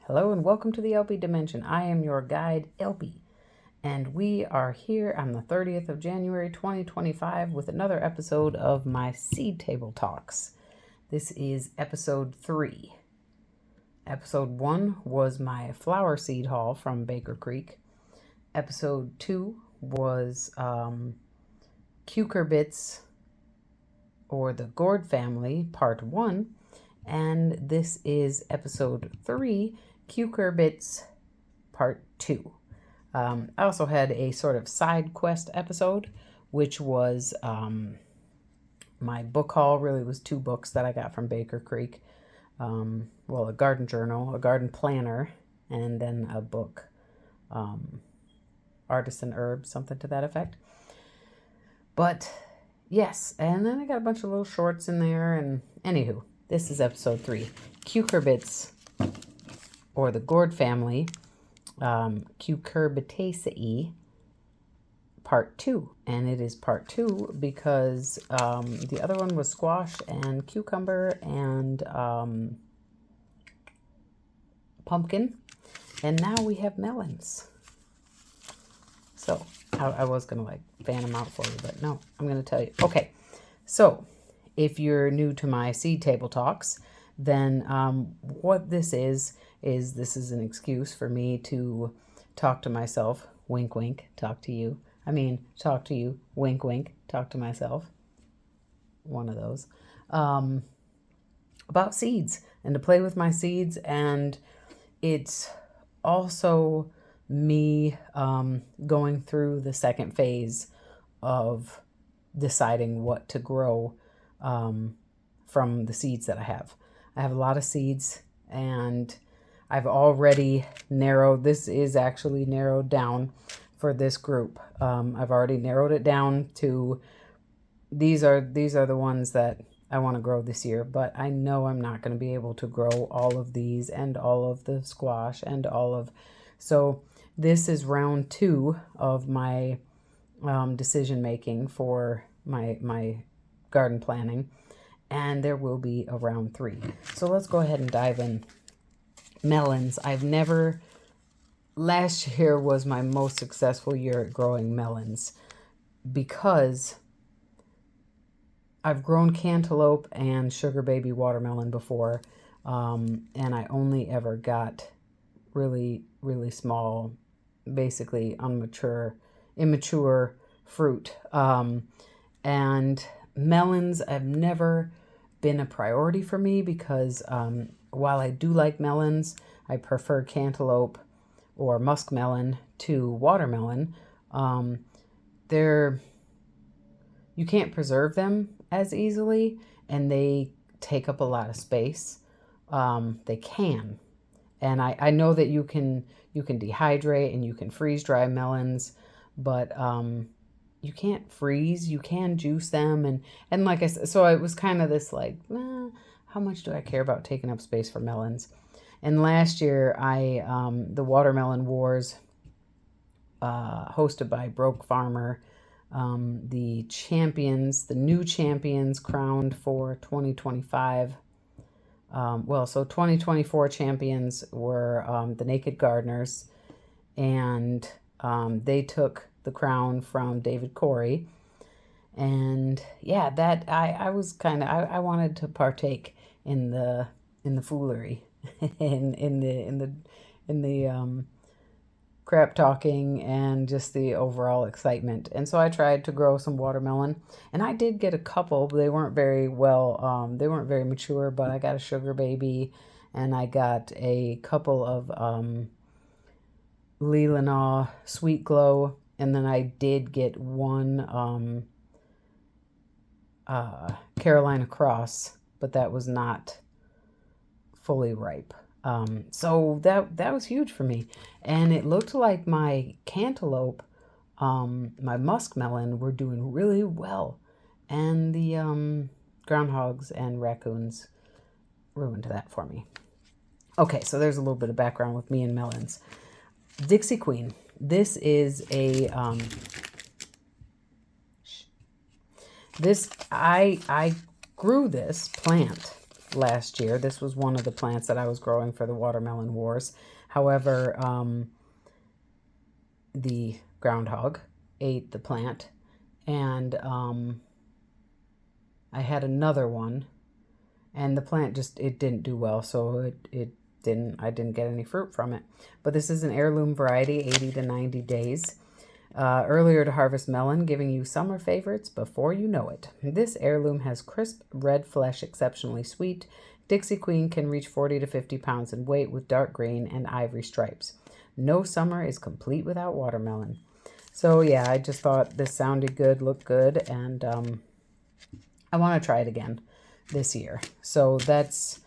Hello and welcome to the theElpyDimension. I am your guide, Elpy, and we are here on the 30th of January 2025 with another episode of my Seed Table Talks. This is episode 3. Episode 1 was my flower seed haul from Baker Creek. Episode 2 was Cucurbits, or the gourd family, part 1. And this is episode 3, Cucurbits, part 2. I also had a sort of side quest episode, which was my book haul. Really was 2 books that I got from Baker Creek. A garden journal, a garden planner, and then a book, Artisan Herbs, something to that effect. But yes, and then I got a bunch of little shorts in there, and anywho, this is episode 3, Cucurbits, or the gourd family, Cucurbitaceae, part 2. And it is part 2 because the other one was squash and cucumber and pumpkin. And now we have melons. So I was going to fan them out for you, but no, I'm going to tell you. Okay, so if you're new to my seed table talks, then what this is this is an excuse for me to talk to myself, wink, wink, talk to you. Talk to you, wink, wink, talk to myself. One of those. About seeds and to play with my seeds. And it's also me going through the second phase of deciding what to grow from the seeds that I have. I have a lot of seeds, and I've already narrowed. This is actually narrowed down for this group. I've already narrowed it down to these are the ones that I want to grow this year, but I know I'm not going to be able to grow all of these and all of the squash and so this is round 2 of my decision making for my garden planning, and there will be a round 3. So let's go ahead and dive in. Melons. Last year was my most successful year at growing melons because I've grown cantaloupe and sugar baby watermelon before, and I only ever got really, really small, basically immature fruit. And melons have never been a priority for me because while I do like melons, I prefer cantaloupe or muskmelon to watermelon. You can't preserve them as easily, and they take up a lot of space. They can. And I know that you can dehydrate and you can freeze dry melons, but you can't freeze. You can juice them, and like I said, so it was kind of this how much do I care about taking up space for melons? And last year, the Watermelon Wars, hosted by Broke Farmer, the new champions crowned for 2025. So 2024 champions were the Naked Gardeners, and they took the crown from David Corey. And yeah, that I was I wanted to partake in the foolery, in the crap talking and just the overall excitement. And so I tried to grow some watermelon, and I did get a couple, but they weren't very they weren't very mature, but I got a sugar baby, and I got a couple of Leelanau Sweet Glow, and then I did get one Carolina Cross, but that was not fully ripe. So that was huge for me. And it looked like my cantaloupe, my muskmelon were doing really well. And the groundhogs and raccoons ruined that for me. Okay, so there's a little bit of background with me and melons. Dixie Queen. This is a I grew this plant last year. This was one of the plants that I was growing for the watermelon wars. However, the groundhog ate the plant, and I had another one, and the plant just, it didn't do well, so I didn't get any fruit from it. But this is an heirloom variety, 80 to 90 days. Earlier to harvest melon, giving you summer favorites before you know it. This heirloom has crisp red flesh, exceptionally sweet. Dixie Queen can reach 40 to 50 pounds in weight with dark green and ivory stripes. No summer is complete without watermelon. So yeah, I just thought this sounded good, looked good, and I want to try it again this year. So that's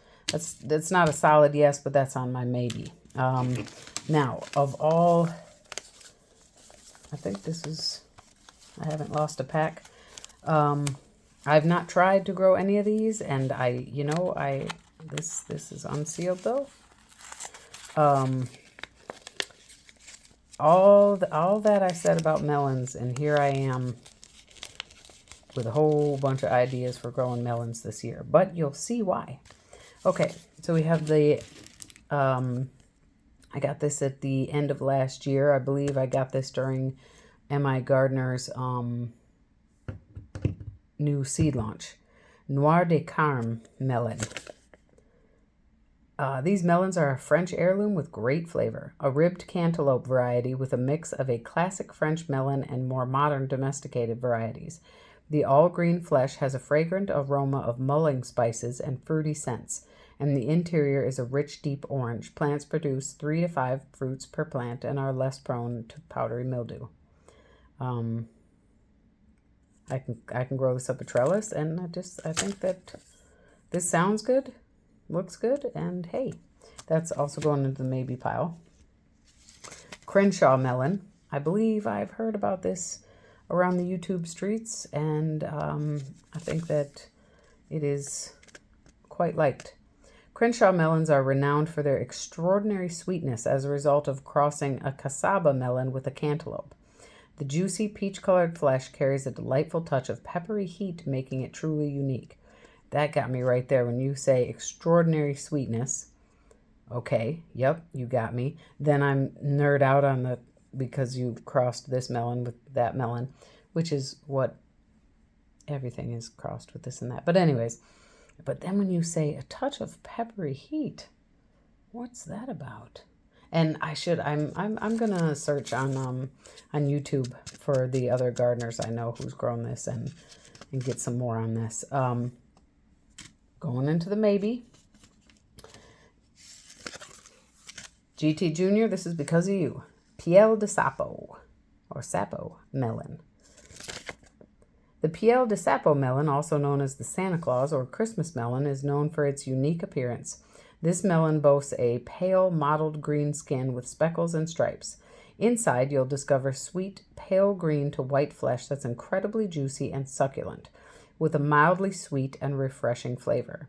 not a solid yes, but that's on my maybe. Now, of all, I think this is, I haven't lost a pack. I've not tried to grow any of these, and this is unsealed though. All that I said about melons, and here I am with a whole bunch of ideas for growing melons this year, but you'll see why. Okay, so we have the, I got this at the end of last year. I believe I got this during M.I. Gardner's new seed launch. Noir de Carme melon. These melons are a French heirloom with great flavor. A ribbed cantaloupe variety with a mix of a classic French melon and more modern domesticated varieties. The all-green flesh has a fragrant aroma of mulling spices and fruity scents, and the interior is a rich, deep orange. Plants produce 3 to 5 fruits per plant and are less prone to powdery mildew. I can grow this up a trellis, and I think that this sounds good, looks good, and hey, that's also going into the maybe pile. Crenshaw melon. I believe I've heard about this around the YouTube streets, and I think that it is quite liked. Crenshaw melons are renowned for their extraordinary sweetness as a result of crossing a cassava melon with a cantaloupe. The juicy peach-colored flesh carries a delightful touch of peppery heat, making it truly unique. That got me right there when you say extraordinary sweetness. Okay, yep, you got me. Then I'm nerd out on the, because you crossed this melon with that melon, which is what everything is crossed with, this and that. But anyways, but then when you say a touch of peppery heat, what's that about? And I'm gonna search on YouTube for the other gardeners I know who's grown this and get some more on this. Going into the maybe. GT Junior, this is because of you. Piel de Sapo, or Sapo melon. The Piel de Sapo melon, also known as the Santa Claus or Christmas melon, is known for its unique appearance. This melon boasts a pale mottled green skin with speckles and stripes. Inside, you'll discover sweet, pale green to white flesh that's incredibly juicy and succulent, with a mildly sweet and refreshing flavor.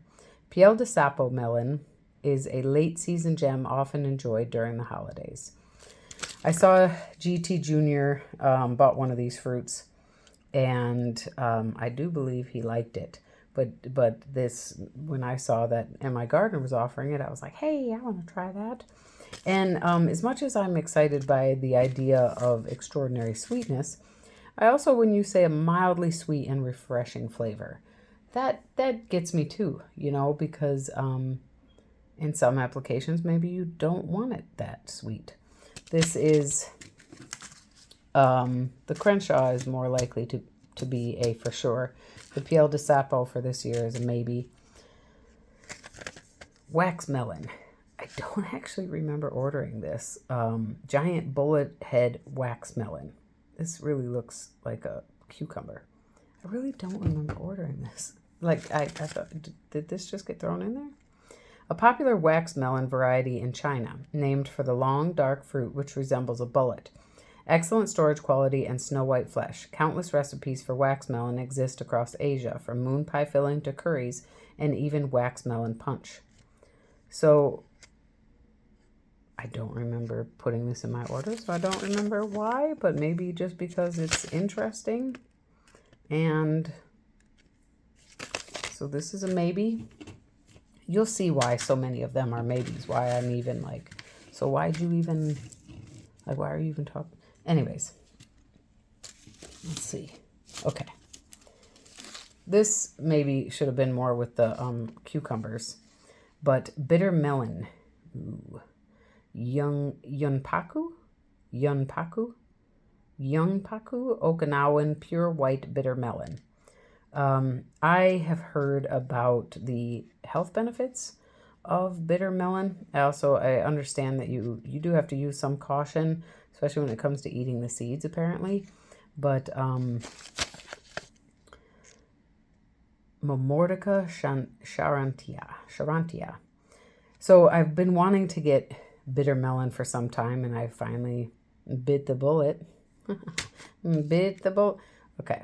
Piel de Sapo melon is a late season gem often enjoyed during the holidays. I saw GT Junior bought one of these fruits, and I do believe he liked it. But this, when I saw that M.I. Gardner was offering it, I was like, hey, I want to try that. And as much as I'm excited by the idea of extraordinary sweetness, I also, when you say a mildly sweet and refreshing flavor, that gets me too, because in some applications, maybe you don't want it that sweet. This is, the Crenshaw is more likely to be a for sure. The Piel de Sapo for this year is a maybe. Wax melon. I don't actually remember ordering this. Giant bullet head wax melon. This really looks like a cucumber. I really don't remember ordering this. Like, I thought, did this just get thrown in there? A popular wax melon variety in China, named for the long, dark fruit which resembles a bullet. Excellent storage quality and snow white flesh. Countless recipes for wax melon exist across Asia, from moon pie filling to curries and even wax melon punch. So I don't remember putting this in my order, so I don't remember why, but maybe just because it's interesting. And so this is a maybe. you'll see why so many of them are maybes, why I'm even like, so why'd you even, like, why are you even talking? Anyways, let's see. Okay. This maybe should have been more with the cucumbers, but bitter melon. Ooh. Yunpaku, Okinawan pure white bitter melon. I have heard about the health benefits of bitter melon. I understand that you do have to use some caution, especially when it comes to eating the seeds, apparently. But Momordica charantia. So I've been wanting to get bitter melon for some time, and I finally bit the bullet. Okay.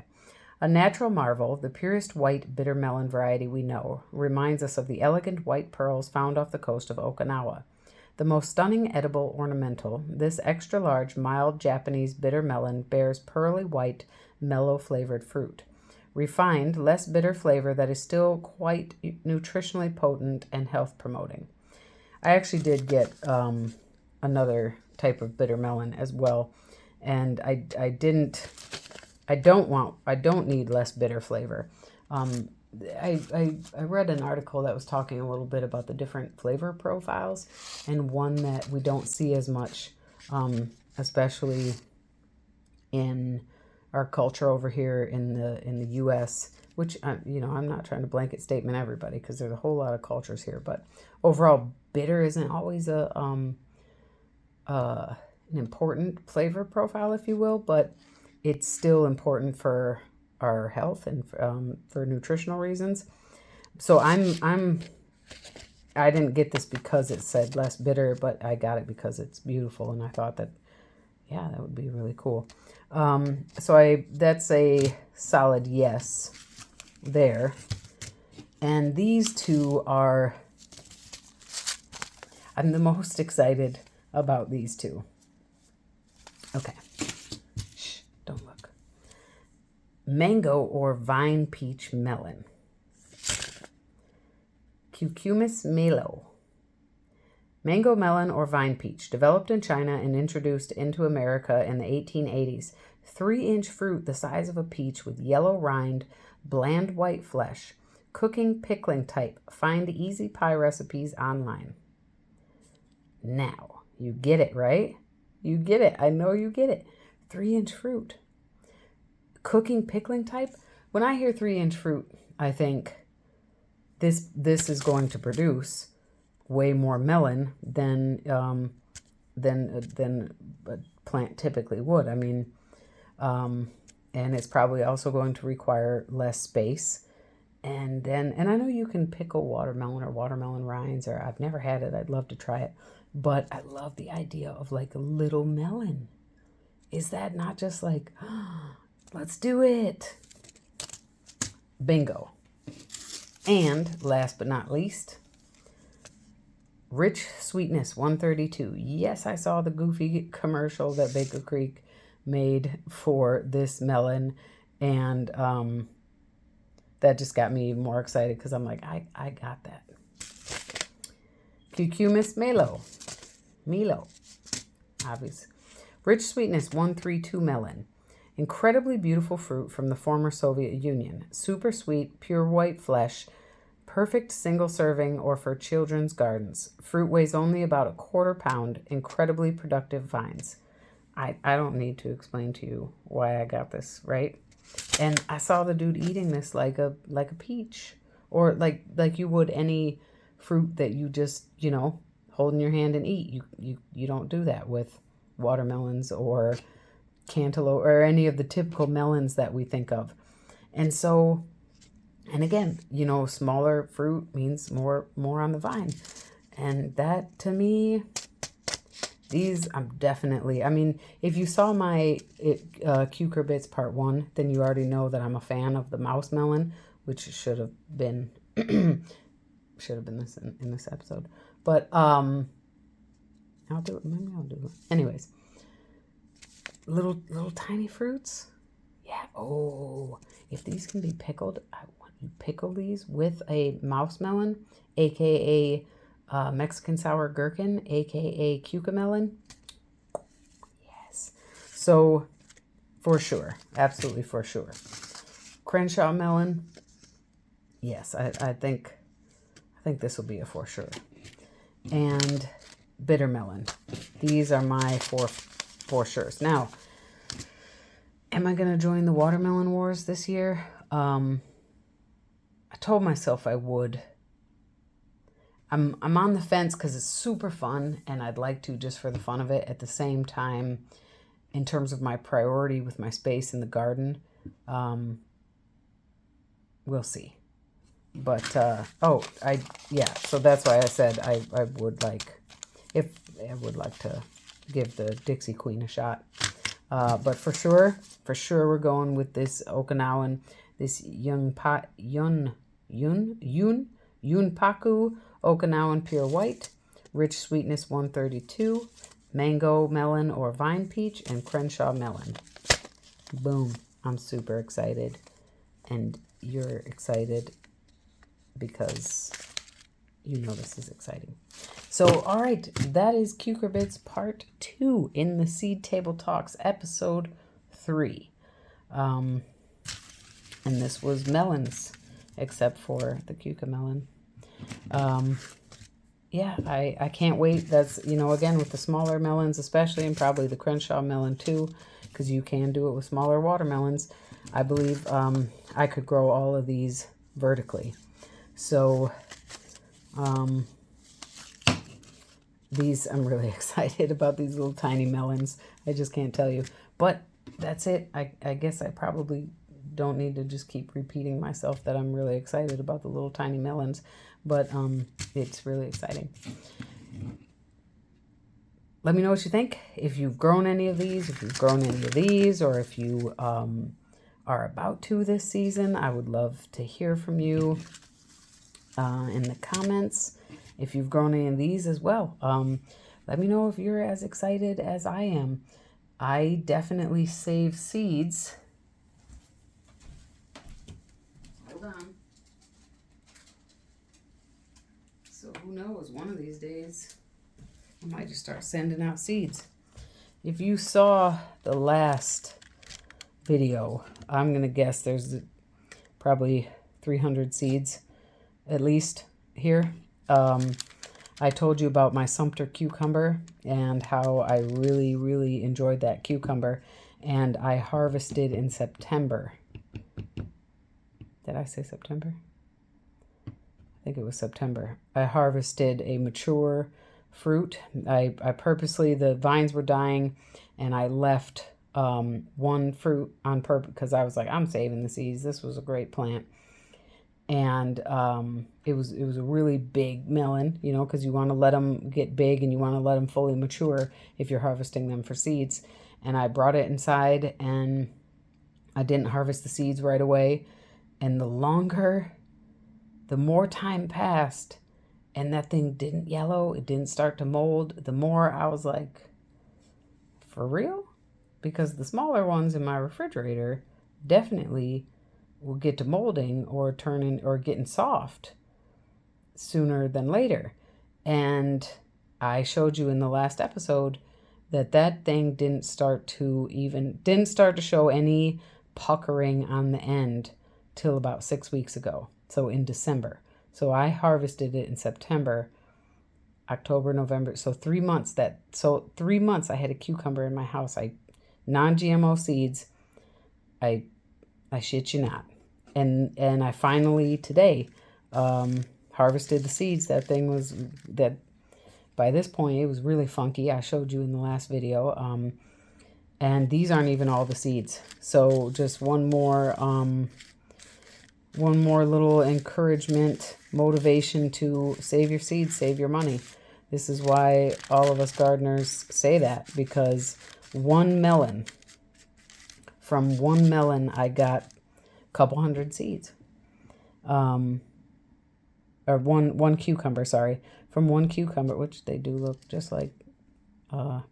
A natural marvel, the purest white bitter melon variety we know, reminds us of the elegant white pearls found off the coast of Okinawa. The most stunning edible ornamental, this extra-large, mild Japanese bitter melon bears pearly white, mellow-flavored fruit. Refined, less bitter flavor that is still quite nutritionally potent and health-promoting. I actually did get another type of bitter melon as well, and I don't need less bitter flavor. I read an article that was talking a little bit about the different flavor profiles, and one that we don't see as much, especially in our culture over here in the U.S., which I'm not trying to blanket statement everybody, because there's a whole lot of cultures here, but overall, bitter isn't always an important flavor profile, if you will, but it's still important for our health and for nutritional reasons. So I didn't get this because it said less bitter, but I got it because it's beautiful, and I thought that, yeah, that would be really cool. That's a solid yes there. And these two are, I'm the most excited about these two. Okay. Shh, don't look. Mango or vine peach melon. Cucumis melo. Mango melon or vine peach, developed in China and introduced into America in the 1880s. 3-inch fruit the size of a peach with yellow rind, bland white flesh. Cooking, pickling type. Find easy pie recipes online. Now, you get it, right? You get it. I know you get it. 3-inch fruit. Cooking, pickling type. When I hear 3-inch fruit, I think this is going to produce way more melon than a plant typically would. I mean, and it's probably also going to require less space. And I know you can pickle watermelon or watermelon rinds, or I've never had it. I'd love to try it. But I love the idea of like a little melon. Is that not just like, oh, let's do it? Bingo. And last but not least, Rich Sweetness 132. Yes, I saw the goofy commercial that Baker Creek made for this melon, and that just got me more excited because I'm like, I got that. Cucumis Melo, obvious. Rich Sweetness 132 melon. Incredibly beautiful fruit from the former Soviet Union. Super sweet, pure white flesh. Perfect single serving or for children's gardens. Fruit weighs only about 1/4 pound. Incredibly productive vines. I don't need to explain to you why I got this, right? And I saw the dude eating this like a peach, or like you would any fruit that you just, hold in your hand and eat. You don't do that with watermelons or cantaloupe or any of the typical melons that we think of. And so, and again, smaller fruit means more on the vine. And that, to me, these I'm definitely, if you saw my Cucurbits part 1, then you already know that I'm a fan of the mouse melon, which should have been this in this episode. But I'll do it. Maybe I'll do it. Anyways, little tiny fruits. Yeah. Oh, if these can be pickled, I want You pickle these with a mouse melon, aka Mexican sour gherkin, aka cucamelon. Yes. So for sure, absolutely for sure. Crenshaw melon. Yes, I think this will be a for sure. And bitter melon. These are my for sures. Now, am I going to join the watermelon wars this year? I told myself I would. I'm on the fence because it's super fun and I'd like to just for the fun of it. At the same time, in terms of my priority with my space in the garden, we'll see. But, so that's why I said I would like, I would like to give the Dixie Queen a shot. But for sure, we're going with this Okinawan, this Yunpaku Okinawan Pure White, Rich Sweetness 132, Mango Melon or Vine Peach, and Crenshaw Melon. Boom. I'm super excited. And you're excited because you know this is exciting. So, all right, that is Cucurbits Part 2 in the Seed Table Talks, Episode 3. And this was melons, except for the cucamelon. Yeah, I can't wait. That's, again, with the smaller melons especially, and probably the Crenshaw melon too, because you can do it with smaller watermelons. I believe I could grow all of these vertically. So, I'm really excited about these little tiny melons. I just can't tell you. But that's it. I guess I probably don't need to just keep repeating myself that I'm really excited about the little tiny melons. But it's really exciting. Let me know what you think. If you've grown any of these, or if you are about to this season, I would love to hear from you in the comments. If you've grown any of these as well, let me know if you're as excited as I am. I definitely save seeds. Hold on. So who knows, one of these days I might just start sending out seeds. If you saw the last video, I'm going to guess there's probably 300 seeds at least here. I told you about my Sumter cucumber and how I really, really enjoyed that cucumber. And I harvested in September. Did I say September? I think it was September. I harvested a mature fruit. I purposely, the vines were dying, and I left one fruit on purpose because I was like, I'm saving the seeds. This was a great plant. And it was a really big melon, because you want to let them get big and you want to let them fully mature if you're harvesting them for seeds. And I brought it inside, and I didn't harvest the seeds right away. And the more time passed, and that thing didn't yellow, it didn't start to mold, the more I was like, for real? Because the smaller ones in my refrigerator definitely will get to molding or turning or getting soft sooner than later. And I showed you in the last episode that thing didn't start to show any puckering on the end till about 6 weeks ago. So in December. So I harvested it in September, October, November. So 3 months I had a cucumber in my house. Non-GMO seeds. I shit you not. And I finally today harvested the seeds. That by this point it was really funky. I showed you in the last video. And these aren't even all the seeds. So just one more little encouragement, motivation to save your seeds, save your money. This is why all of us gardeners say that, because from one melon I got a couple hundred seeds. Or one cucumber, sorry. From one cucumber, which they do look just like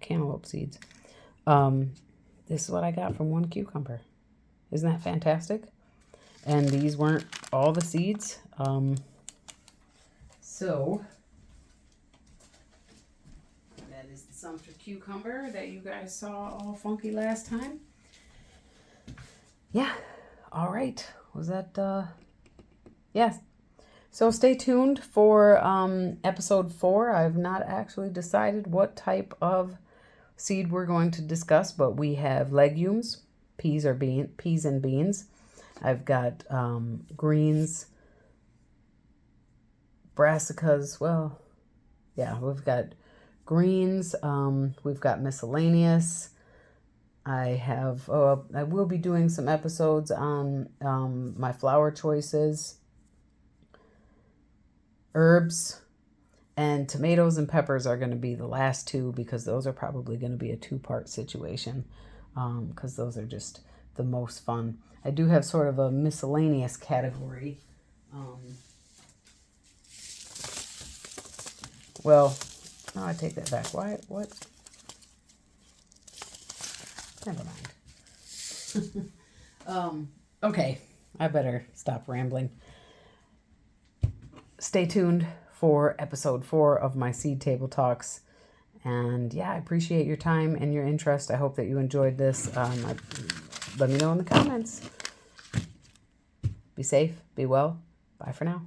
cantaloupe seeds. This is what I got from one cucumber. Isn't that fantastic? And these weren't all the seeds. So that is the Sumter cucumber that you guys saw all funky last time. Yeah. All right. Was that, yes. So stay tuned for episode 4. I've not actually decided what type of seed we're going to discuss, but we have legumes, peas and beans. I've got greens, brassicas. Well, yeah, we've got greens. We've got miscellaneous. I will be doing some episodes on my flower choices, herbs, and tomatoes and peppers are going to be the last 2 because those are probably going to be a 2-part situation because those are just the most fun. I do have sort of a miscellaneous category. Well, no, I take that back. Why? What? Never mind. Okay, I better stop rambling. Stay tuned for episode 4 of my seed table talks. And yeah, I appreciate your time and your interest. I hope that you enjoyed this. Let me know in the comments. Be safe, be well. Bye for now.